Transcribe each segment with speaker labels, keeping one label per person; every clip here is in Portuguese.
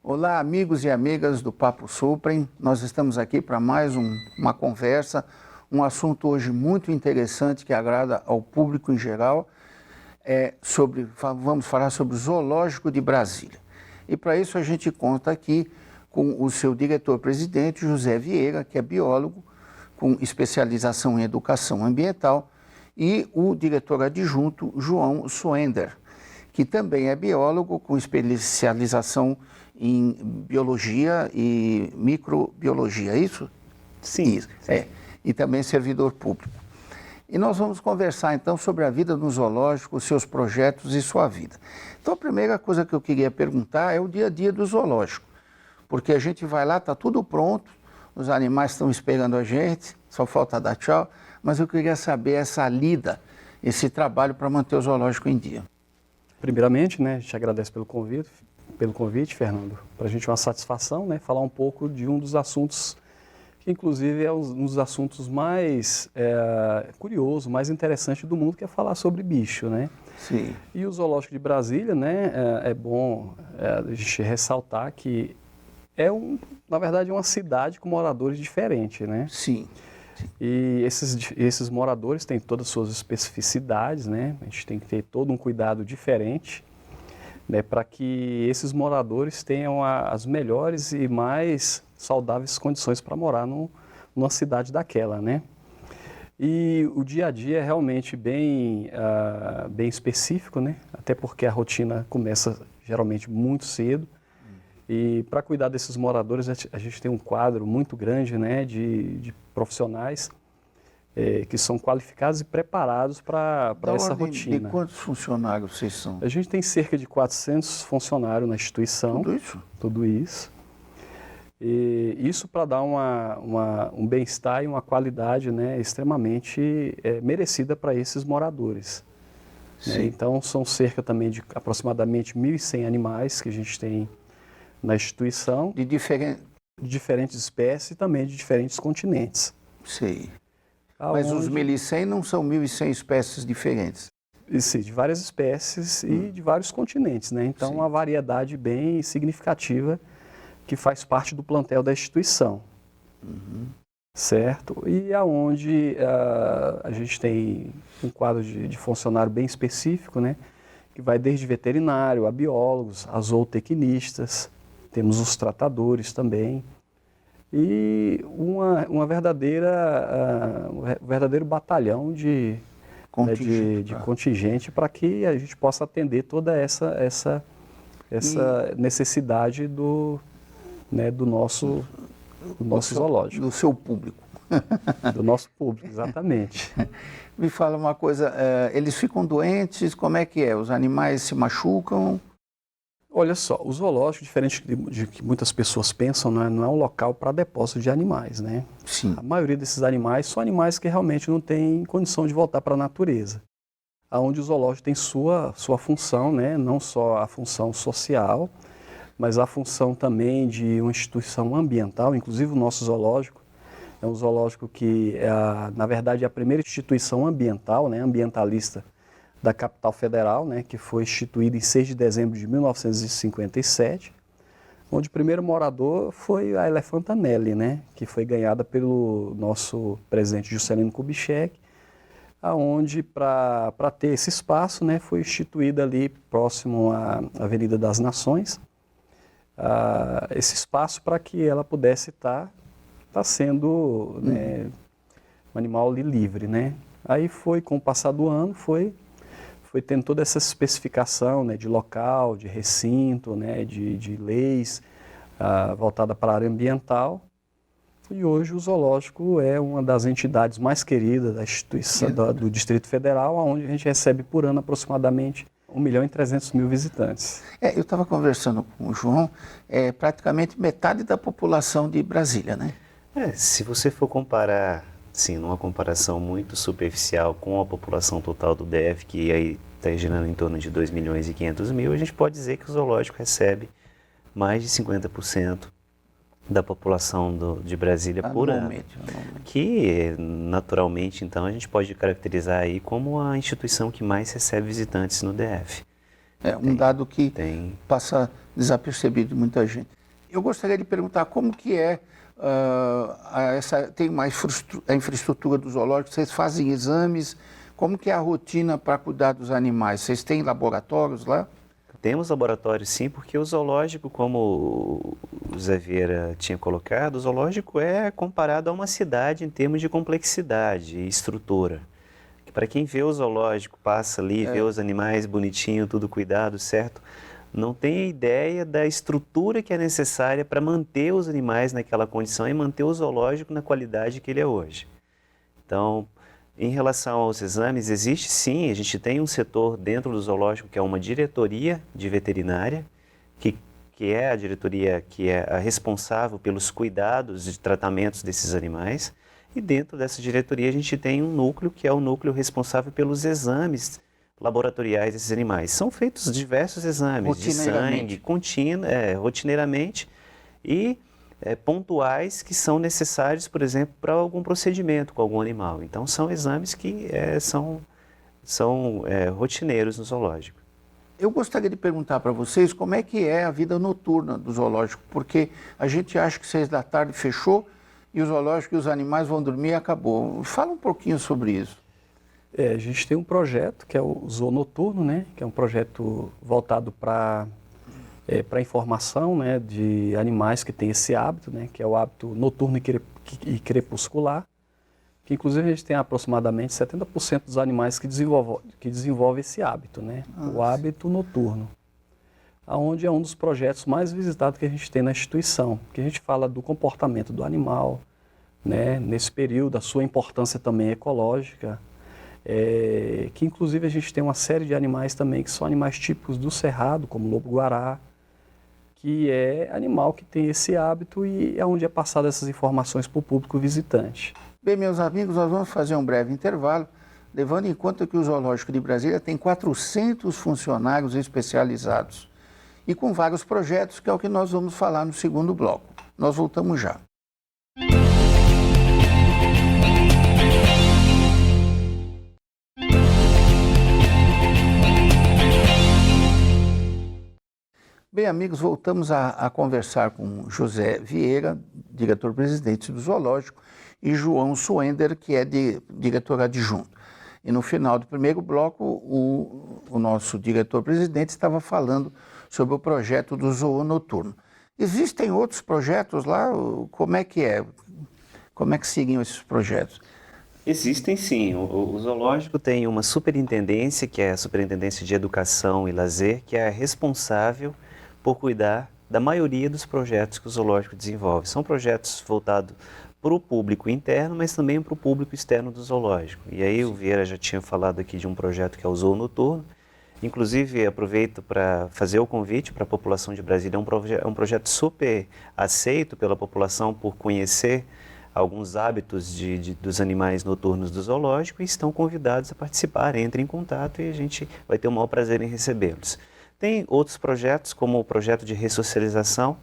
Speaker 1: Olá, amigos e amigas do Papo Suprem. Nós estamos aqui para mais uma conversa, um assunto hoje muito interessante que agrada ao público em geral. Vamos falar sobre o Zoológico de Brasília. E para isso a gente conta aqui com o seu diretor-presidente, José Vieira, que é biólogo, com especialização em educação ambiental, e o diretor adjunto, João Soender, que também é biólogo com especialização em biologia e microbiologia, é isso?
Speaker 2: Sim.
Speaker 1: Isso, e também servidor público. E nós vamos conversar então sobre a vida no zoológico, os seus projetos e sua vida. Então a primeira coisa que eu queria perguntar é o dia a dia do zoológico, porque a gente vai lá, está tudo pronto, os animais estão esperando a gente, só falta dar tchau, mas eu queria saber essa lida, esse trabalho para manter o zoológico em dia.
Speaker 2: Primeiramente, a gente agradece pelo convite, Fernando. Para a gente é uma satisfação, falar um pouco de um dos assuntos que, inclusive, é um dos assuntos mais curiosos, mais interessantes do mundo, que é falar sobre bicho,
Speaker 1: Sim.
Speaker 2: E o Zoológico de Brasília, é bom a gente ressaltar que na verdade, uma cidade com moradores diferentes,
Speaker 1: Sim.
Speaker 2: E esses moradores têm todas as suas especificidades, A gente tem que ter todo um cuidado diferente, para que esses moradores tenham as melhores e mais saudáveis condições para morar numa cidade daquela, E o dia a dia é realmente bem específico, Até porque a rotina começa geralmente muito cedo. E para cuidar desses moradores, a gente tem um quadro muito grande, de profissionais que são qualificados e preparados para essa rotina.
Speaker 1: De quantos funcionários vocês são?
Speaker 2: A gente tem cerca de 400 funcionários na instituição.
Speaker 1: Tudo isso?
Speaker 2: Tudo isso. E isso para dar um bem-estar e uma qualidade extremamente merecida para esses moradores. Então, são cerca também de aproximadamente 1.100 animais que a gente tem na instituição.
Speaker 1: De
Speaker 2: diferentes espécies e também de diferentes continentes.
Speaker 1: Sei. Mas os 1.100 não são 1.100 espécies diferentes?
Speaker 2: Sim, de várias espécies e de vários continentes, Então,
Speaker 1: Sim.
Speaker 2: uma variedade bem significativa que faz parte do plantel da instituição. Certo? E aonde a gente tem um quadro de funcionário bem específico, que vai desde veterinário a biólogos, a zootecnistas, temos os tratadores também, e um verdadeiro batalhão de contingente para que a gente possa atender toda essa necessidade do nosso zoológico.
Speaker 1: Do seu público.
Speaker 2: Do nosso público, exatamente.
Speaker 1: Me fala uma coisa, eles ficam doentes, como é que é? Os animais se machucam?
Speaker 2: Olha só, o zoológico, diferente de que muitas pessoas pensam, não é um local para depósito de animais,
Speaker 1: Sim.
Speaker 2: A maioria desses animais são animais que realmente não têm condição de voltar para a natureza. Onde o zoológico tem sua função, não só a função social, mas a função também de uma instituição ambiental. Inclusive o nosso zoológico é um zoológico que, na verdade, é a primeira instituição ambiental, ambientalista da capital federal, que foi instituída em 6 de dezembro de 1957, onde o primeiro morador foi a elefanta Nelly, que foi ganhada pelo nosso presidente Juscelino Kubitschek, aonde, para ter esse espaço, foi instituída ali próximo à Avenida das Nações, esse espaço para que ela pudesse estar sendo um animal ali livre, Aí com o passar do ano, foi tendo toda essa especificação de local, de recinto, de leis voltada para a área ambiental. E hoje o zoológico é uma das entidades mais queridas da instituição do Distrito Federal, onde a gente recebe por ano aproximadamente 1.300.000 visitantes.
Speaker 1: Eu estava conversando com o João, praticamente metade da população de Brasília,
Speaker 3: Se você for comparar, sim, numa comparação muito superficial com a população total do DF, que aí está girando em torno de 2.500.000, a gente pode dizer que o zoológico recebe mais de 50% da população de Brasília por ano.
Speaker 1: Anualmente.
Speaker 3: Que, naturalmente, então, a gente pode caracterizar aí como a instituição que mais recebe visitantes no DF.
Speaker 1: É um dado que
Speaker 3: Tem.
Speaker 1: passa desapercebido de muita gente. Eu gostaria de perguntar como que é, tem mais a infraestrutura do zoológico, vocês fazem exames, como que é a rotina para cuidar dos animais? Vocês têm laboratórios lá?
Speaker 3: Temos laboratórios sim, porque o zoológico, como o Zé Vieira tinha colocado, o zoológico é comparado a uma cidade em termos de complexidade e estrutura. Para quem vê o zoológico, passa ali, vê os animais bonitinho, tudo cuidado, certo? Não tem ideia da estrutura que é necessária para manter os animais naquela condição e manter o zoológico na qualidade que ele é hoje. Então, em relação aos exames, existe sim, a gente tem um setor dentro do zoológico que é uma diretoria de veterinária, que é a diretoria que é a responsável pelos cuidados e tratamentos desses animais. E dentro dessa diretoria a gente tem um núcleo que é o núcleo responsável pelos exames laboratoriais desses animais. São feitos diversos exames de sangue, rotineiramente e pontuais que são necessários, por exemplo, para algum procedimento com algum animal. Então são exames que são rotineiros no zoológico.
Speaker 1: Eu gostaria de perguntar para vocês como é que é a vida noturna do zoológico, porque a gente acha que 6 da tarde fechou e o zoológico e os animais vão dormir e acabou. Fala um pouquinho sobre isso.
Speaker 2: A gente tem um projeto que é o Zoo Noturno, né? Que é um projeto voltado para informação, né, de animais que têm esse hábito, né? Que é o hábito noturno e crepuscular, que inclusive a gente tem aproximadamente 70% dos animais que desenvolvem esse hábito, né? O hábito noturno. Onde é um dos projetos mais visitados que a gente tem na instituição, que a gente fala do comportamento do animal, né, nesse período, a sua importância também ecológica, que inclusive a gente tem uma série de animais também que são animais típicos do Cerrado, como o lobo-guará, que é animal que tem esse hábito e é onde é passado essas informações para o público visitante.
Speaker 1: Bem, meus amigos, nós vamos fazer um breve intervalo, levando em conta que o Zoológico de Brasília tem 400 funcionários especializados e com vários projetos, que é o que nós vamos falar no segundo bloco. Nós voltamos já. Bem, amigos, voltamos a conversar com José Vieira, diretor-presidente do Zoológico, e João Suender, que é diretor adjunto. E no final do primeiro bloco, o nosso diretor-presidente estava falando sobre o projeto do Zoo Noturno. Existem outros projetos lá? Como é que é? Como é que seguiam esses projetos?
Speaker 3: Existem sim. O zoológico tem uma superintendência, que é a Superintendência de Educação e Lazer, que é responsável por cuidar da maioria dos projetos que o zoológico desenvolve. São projetos voltados para o público interno, mas também para o público externo do zoológico. E aí o Vieira já tinha falado aqui de um projeto que é o Zoo Noturno. Inclusive, aproveito para fazer o convite para a população de Brasília. É um projeto super aceito pela população por conhecer alguns hábitos dos animais noturnos do zoológico e estão convidados a participar. Entrem em contato e a gente vai ter o maior prazer em recebê-los. Tem outros projetos, como o projeto de ressocialização,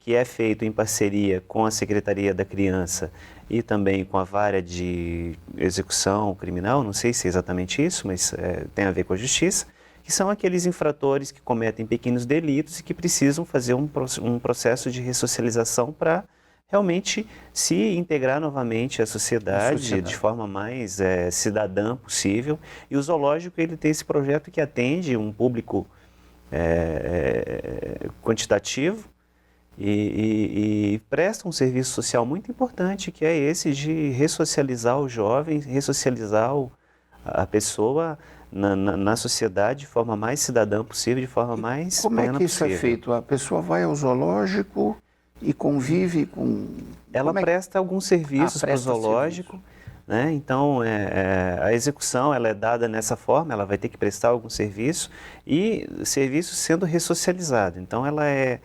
Speaker 3: que é feito em parceria com a Secretaria da Criança e também com a Vara de Execução Criminal, não sei se é exatamente isso, mas tem a ver com a Justiça, que são aqueles infratores que cometem pequenos delitos e que precisam fazer um processo de ressocialização para realmente se integrar novamente à sociedade de forma mais cidadã possível. E o zoológico ele tem esse projeto que atende um público quantitativo e presta um serviço social muito importante, que é esse de ressocializar o jovem, ressocializar a pessoa na sociedade de forma mais cidadã possível, de forma mais plena possível.
Speaker 1: Como é que isso é feito? A pessoa vai ao zoológico e convive com...
Speaker 3: Ela presta alguns serviços para o zoológico, né? Então, a execução ela é dada nessa forma, ela vai ter que prestar algum serviço e serviço sendo ressocializado. Então, ela é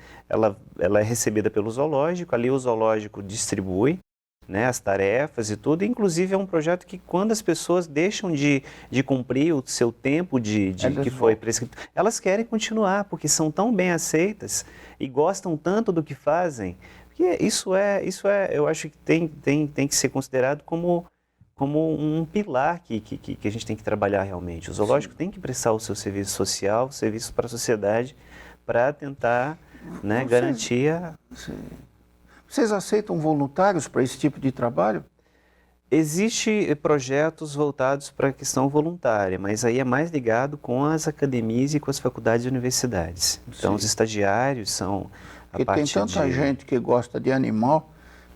Speaker 3: recebida pelo zoológico, ali o zoológico distribui, né, as tarefas e tudo. Inclusive, é um projeto que quando as pessoas deixam de cumprir o seu tempo que foi prescrito, elas querem continuar, porque são tão bem aceitas e gostam tanto do que fazem, que isso eu acho que tem que ser considerado como como um pilar que a gente tem que trabalhar realmente. O zoológico tem que prestar o seu serviço social, o serviço para a sociedade, para tentar, né, garantir a...
Speaker 1: Vocês aceitam voluntários para esse tipo de trabalho?
Speaker 3: Existem projetos voltados para a questão voluntária, mas aí é mais ligado com as academias e com as faculdades e universidades. Então, os estagiários são a
Speaker 1: Porque
Speaker 3: parte
Speaker 1: tem tanta gente que gosta de animal,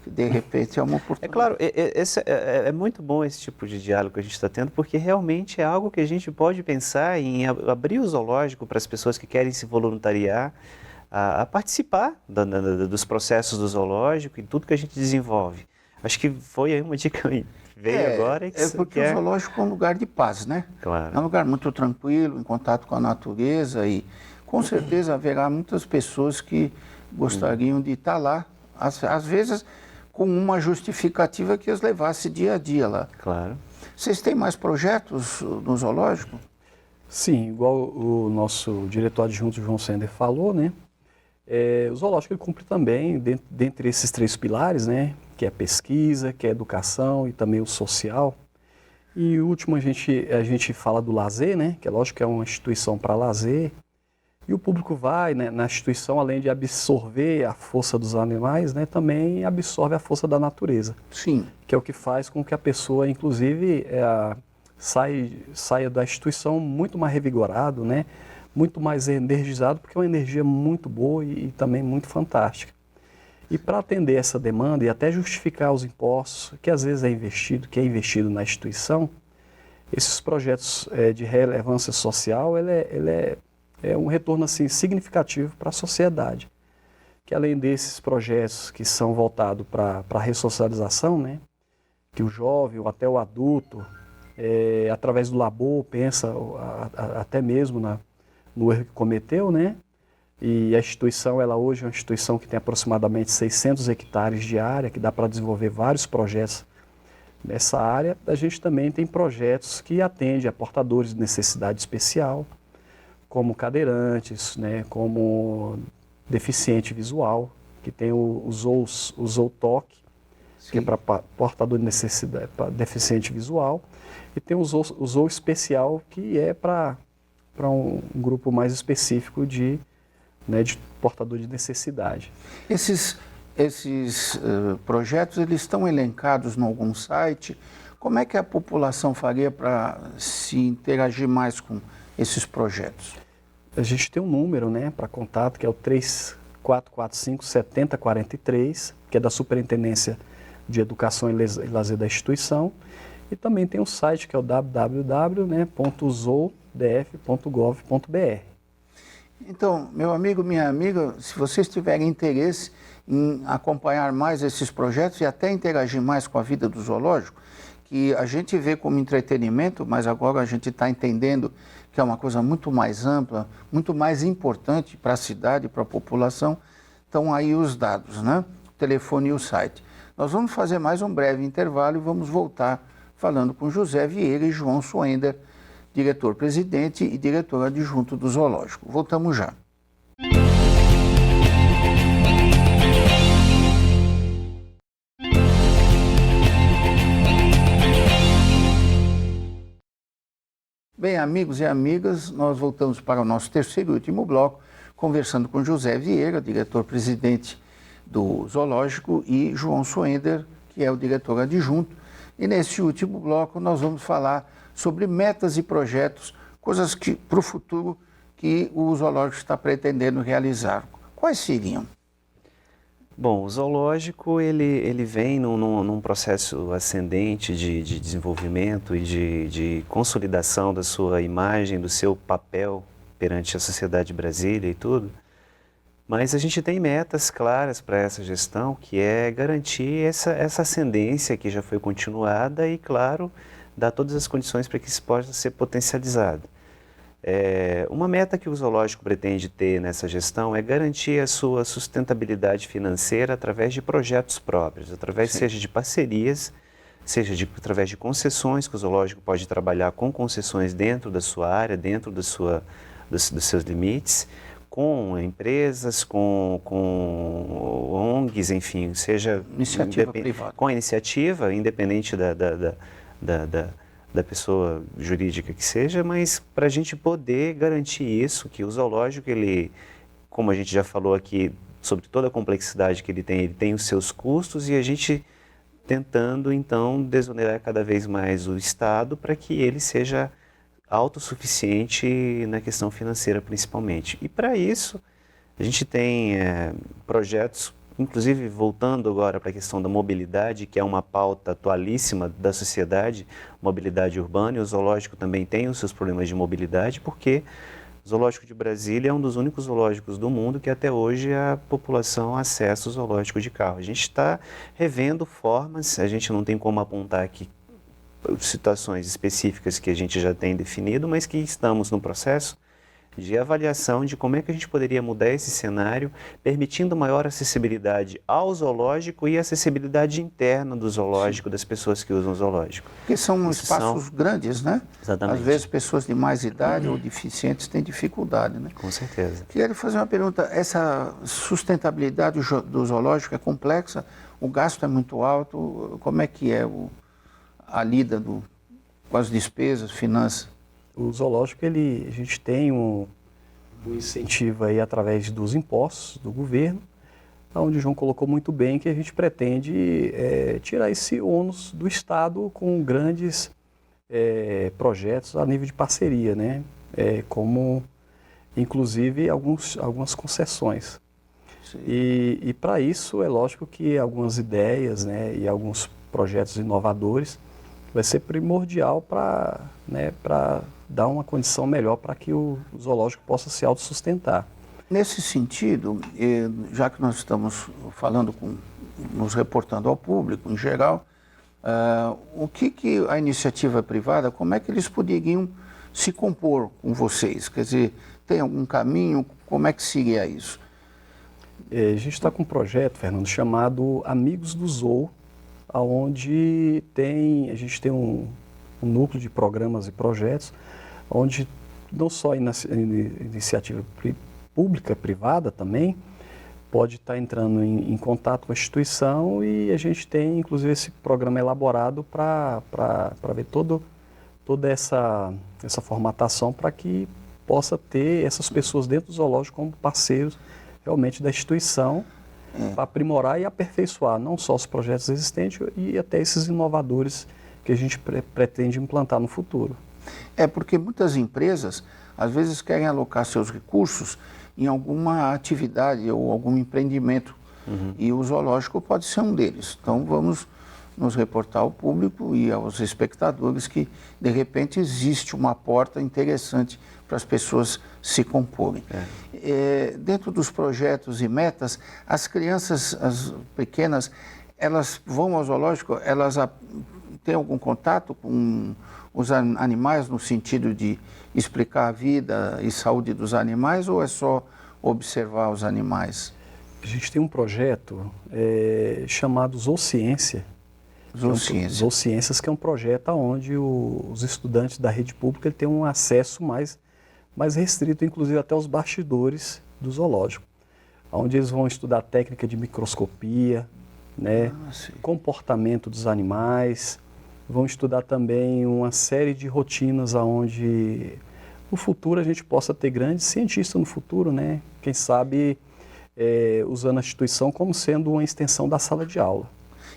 Speaker 1: que de repente é uma oportunidade.
Speaker 3: É claro, é muito bom esse tipo de diálogo que a gente está tendo, porque realmente é algo que a gente pode pensar em abrir o zoológico para as pessoas que querem se voluntariar, a participar dos processos do zoológico e tudo que a gente desenvolve. Acho que foi aí uma dica que veio agora.
Speaker 1: É porque o zoológico é um lugar de paz, né?
Speaker 3: Claro.
Speaker 1: É um lugar muito tranquilo, em contato com a natureza e com certeza haverá muitas pessoas que gostariam de estar lá, às vezes com uma justificativa que os levasse dia a dia lá.
Speaker 3: Claro.
Speaker 1: Vocês têm mais projetos no zoológico?
Speaker 2: Sim, igual o nosso diretor adjunto João Sender falou, né? O zoológico ele cumpre também, dentre esses 3 pilares, né? Que é pesquisa, que é educação e também o social. E o último a gente fala do lazer, né? Que é lógico que é uma instituição para lazer. E o público vai, né, na instituição, além de absorver a força dos animais, né, também absorve a força da natureza.
Speaker 1: Sim.
Speaker 2: Que é o que faz com que a pessoa, inclusive, saia da instituição muito mais revigorado, né, muito mais energizado, porque é uma energia muito boa e também muito fantástica. E para atender essa demanda e até justificar os impostos, que às vezes é investido na instituição, esses projetos de relevância social, ele é um retorno assim, significativo para a sociedade. Que além desses projetos que são voltados para a ressocialização, né, que o jovem ou até o adulto, através do labor, pensa até mesmo no erro que cometeu, né? E a instituição, ela hoje é uma instituição que tem aproximadamente 600 hectares de área, que dá para desenvolver vários projetos nessa área. A gente também tem projetos que atendem a portadores de necessidade especial, como cadeirantes, né, como deficiente visual, que tem o Zootoc, que é para portador de necessidade, para deficiente visual, e tem o Zoo Especial, que é para um grupo mais específico de portador de necessidade.
Speaker 1: Esses projetos, eles estão elencados em algum site? Como é que a população faria para se interagir mais com esses projetos?
Speaker 2: A gente tem um número, né, para contato, que é o 3445-7043, que é da Superintendência de Educação e Lazer da instituição, e também tem um site que é o www.zoodf.gov.br.
Speaker 1: Então, meu amigo, minha amiga, se vocês tiverem interesse em acompanhar mais esses projetos e até interagir mais com a vida do zoológico, que a gente vê como entretenimento, mas agora a gente está entendendo que é uma coisa muito mais ampla, muito mais importante para a cidade, para a população, estão aí os dados, né? O telefone e o site. Nós vamos fazer mais um breve intervalo e vamos voltar falando com José Vieira e João Soender, diretor-presidente e diretor adjunto do zoológico. Voltamos já. Bem, amigos e amigas, nós voltamos para o nosso terceiro e último bloco, conversando com José Vieira, diretor-presidente do zoológico, e João Soender, que é o diretor adjunto. E nesse último bloco nós vamos falar sobre metas e projetos, coisas que para o futuro que o zoológico está pretendendo realizar. Quais seriam?
Speaker 3: Bom, o zoológico ele vem num processo ascendente de desenvolvimento e de consolidação da sua imagem, do seu papel perante a sociedade brasileira e tudo. Mas a gente tem metas claras para essa gestão, que é garantir essa ascendência que já foi continuada e, claro, dar todas as condições para que isso possa ser potencializado. Uma meta que o zoológico pretende ter nessa gestão é garantir a sua sustentabilidade financeira através de projetos próprios, seja de parcerias, seja através de concessões, que o zoológico pode trabalhar com concessões dentro da sua área, dentro dos seus limites, com empresas, com ONGs, enfim, seja
Speaker 1: iniciativa privada.
Speaker 3: Com a iniciativa, independente da pessoa jurídica que seja, mas para a gente poder garantir isso, que o zoológico, ele, como a gente já falou aqui, sobre toda a complexidade que ele tem os seus custos, e a gente tentando, então, desonerar cada vez mais o Estado para que ele seja autossuficiente na questão financeira, principalmente. E para isso, a gente tem projetos, inclusive voltando agora para a questão da mobilidade, que é uma pauta atualíssima da sociedade, mobilidade urbana, e o zoológico também tem os seus problemas de mobilidade, porque o Zoológico de Brasília é um dos únicos zoológicos do mundo que até hoje a população acessa o zoológico de carro. A gente está revendo formas, a gente não tem como apontar aqui situações específicas que a gente já tem definido, mas que estamos no processo de avaliação de como é que a gente poderia mudar esse cenário, permitindo maior acessibilidade ao zoológico e acessibilidade interna do zoológico, das pessoas que usam o zoológico.
Speaker 1: Porque são espaços grandes, né?
Speaker 3: Exatamente.
Speaker 1: Às vezes pessoas de mais idade ou deficientes têm dificuldade, né?
Speaker 3: Com certeza.
Speaker 1: Queria lhe fazer uma pergunta. Essa sustentabilidade do zoológico é complexa? O gasto é muito alto? Como é que é a lida com as despesas, finanças?
Speaker 2: O zoológico, a gente tem um incentivo aí através dos impostos do governo, onde o João colocou muito bem que a gente pretende tirar esse ônus do Estado com grandes projetos a nível de parceria, né? Como inclusive algumas concessões. E para isso é lógico que algumas ideias, né, e alguns projetos inovadores vai ser primordial para dar uma condição melhor para que o zoológico possa se autossustentar.
Speaker 1: Nesse sentido, já que nós estamos falando nos reportando ao público em geral, o que a iniciativa privada, como é que eles poderiam se compor com vocês? Quer dizer, tem algum caminho? Como é que seria isso?
Speaker 2: A gente está com um projeto, Fernando, chamado Amigos do Zoo, onde a gente tem um núcleo de programas e projetos, onde não só iniciativa pública, privada também, pode estar entrando em contato com a instituição, e a gente tem inclusive esse programa elaborado para ver toda essa formatação para que possa ter essas pessoas dentro do zoológico como parceiros realmente da instituição, para aprimorar e aperfeiçoar não só os projetos existentes e até esses inovadores que a gente pretende implantar no futuro.
Speaker 1: Porque muitas empresas, às vezes, querem alocar seus recursos em alguma atividade ou algum empreendimento, e o zoológico pode ser um deles. Então, vamos nos reportar ao público e aos espectadores que, de repente, existe uma porta interessante para as pessoas se comporem. Dentro dos projetos e metas, as crianças, as pequenas, elas vão ao zoológico, elas têm algum contato com os animais no sentido de explicar a vida e saúde dos animais, ou é só observar os animais?
Speaker 2: A gente tem um projeto chamado Zoociência. Zoociências, que é um projeto onde os estudantes da rede pública têm um acesso mais restrito, inclusive até os bastidores do zoológico, onde eles vão estudar técnica de microscopia, né, comportamento dos animais, vão estudar também uma série de rotinas onde no futuro a gente possa ter grandes cientistas no futuro, né, quem sabe usando a instituição como sendo uma extensão da sala de aula.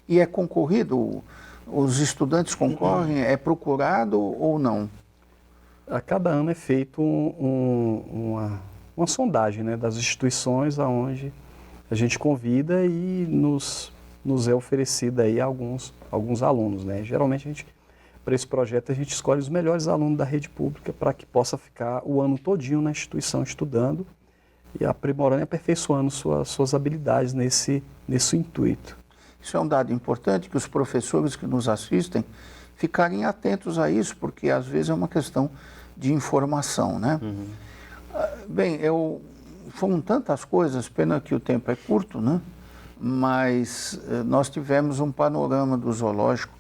Speaker 1: E é concorrido? Os estudantes concorrem? É procurado ou não?
Speaker 2: A cada ano é feito uma sondagem, né, das instituições aonde a gente convida e nos é oferecido aí alguns alunos, né? Geralmente para esse projeto a gente escolhe os melhores alunos da rede pública para que possa ficar o ano todinho na instituição estudando e aprimorando e aperfeiçoando suas habilidades nesse intuito.
Speaker 1: Isso é um dado importante, que os professores que nos assistem ficarem atentos a isso, porque às vezes é uma questão de informação, né? Bem, foram tantas coisas, pena que o tempo é curto, né? Mas nós tivemos um panorama do zoológico,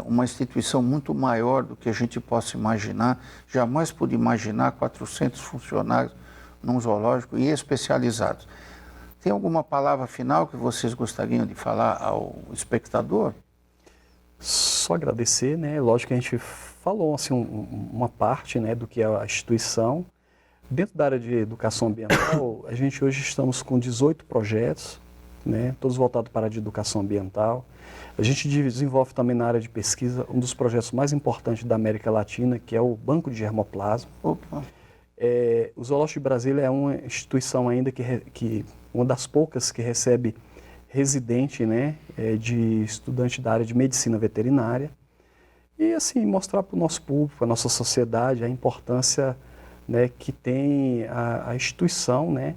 Speaker 1: uma instituição muito maior do que a gente possa imaginar. Jamais pude imaginar 400 funcionários num zoológico e especializados. Tem alguma palavra final que vocês gostariam de falar ao espectador?
Speaker 2: só agradecer, né? Lógico que a gente falou assim, uma parte, né, do que é a instituição. Dentro da área de educação ambiental, a gente hoje estamos com 18 projetos, né, todos voltados para a área de educação ambiental. A gente desenvolve também na área de pesquisa um dos projetos mais importantes da América Latina, que é o Banco de Germoplasma.
Speaker 1: Opa.
Speaker 2: O Zoológico de Brasília é uma instituição ainda que uma das poucas que recebe residente, né, de estudante da área de medicina veterinária. E assim, mostrar para o nosso público, para a nossa sociedade, a importância, né, que tem a instituição, né,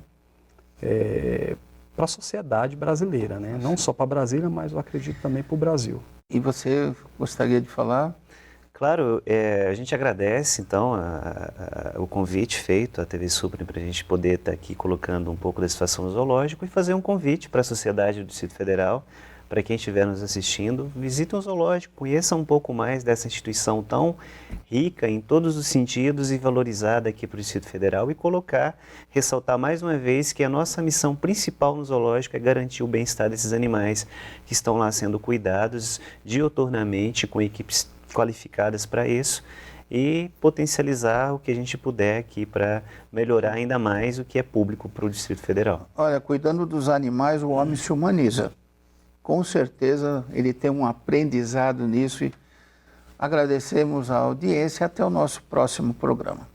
Speaker 2: para a sociedade brasileira, né? Não só para Brasília, mas eu acredito também para o Brasil.
Speaker 1: E você gostaria de falar?
Speaker 3: Claro, a gente agradece então o convite feito à TV Suprem para a gente poder estar aqui colocando um pouco da situação do zoológico e fazer um convite para a sociedade do Distrito Federal, para quem estiver nos assistindo, visite um zoológico, conheça um pouco mais dessa instituição tão rica em todos os sentidos e valorizada aqui para o Distrito Federal e ressaltar mais uma vez que a nossa missão principal no zoológico é garantir o bem-estar desses animais que estão lá sendo cuidados diuturnamente com equipes qualificadas para isso e potencializar o que a gente puder aqui para melhorar ainda mais o que é público para o Distrito Federal.
Speaker 1: Olha, cuidando dos animais, o homem se humaniza. Com certeza ele tem um aprendizado nisso e agradecemos a audiência e até o nosso próximo programa.